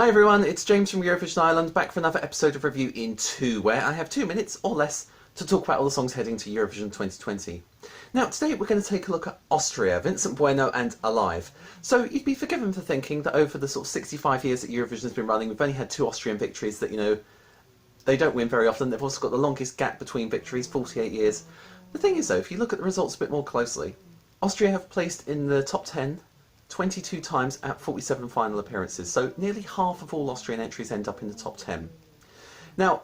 Hi everyone, it's James from Eurovision Ireland, back for another episode of Review in 2, where I have 2 minutes or less to talk about all the songs heading to Eurovision 2020. Now today we're going to take a look at Austria, Vincent Bueno and Alive. So you'd be forgiven for thinking that over the sort of 65 years that Eurovision has been running, we've only had 2 Austrian victories that, they don't win very often. They've also got the longest gap between victories, 48 years. The thing is though, if you look at the results a bit more closely, Austria have placed in the top 10 22 times at 47 final appearances, so nearly half of all Austrian entries end up in the top 10. Now,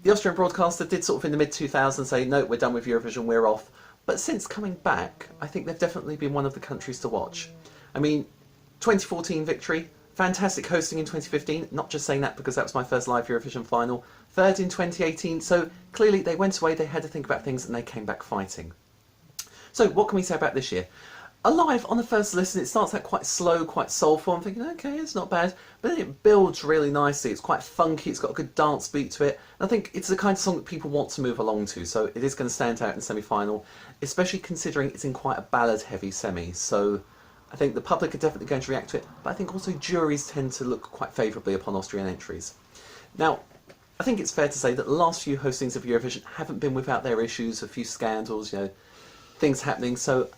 the Austrian broadcaster did sort of in the mid-2000s say, no, we're done with Eurovision, we're off. But since coming back, I think they've definitely been one of the countries to watch. I mean, 2014 victory, fantastic hosting in 2015, not just saying that because that was my first live Eurovision final, third in 2018, so clearly they went away, they had to think about things, and they came back fighting. So what can we say about this year? Alive, on the first listen, it starts out quite slow, quite soulful. I'm thinking, okay, it's not bad. But then it builds really nicely. It's quite funky. It's got a good dance beat to it. And I think it's the kind of song that people want to move along to. So it is going to stand out in the semi-final, especially considering it's in quite a ballad-heavy semi. So I think the public are definitely going to react to it. But I think also juries tend to look quite favourably upon Austrian entries. Now, I think it's fair to say that the last few hostings of Eurovision haven't been without their issues, a few scandals, things happening. So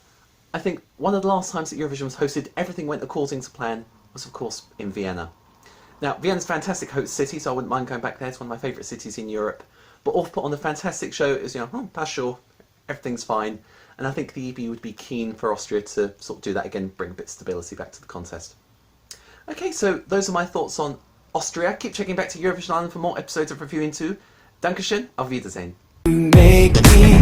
I think one of the last times that Eurovision was hosted, everything went according to plan, was of course in Vienna. Now, Vienna's a fantastic host city, so I wouldn't mind going back there. It's one of my favourite cities in Europe. But Orff put on a fantastic show. It was, pas sure, everything's fine. And I think the EB would be keen for Austria to sort of do that again, bring a bit of stability back to the contest. Okay, so those are my thoughts on Austria. Keep checking back to Eurovision Ireland for more episodes of Review in 2. Dankeschön, auf Wiedersehen. Make me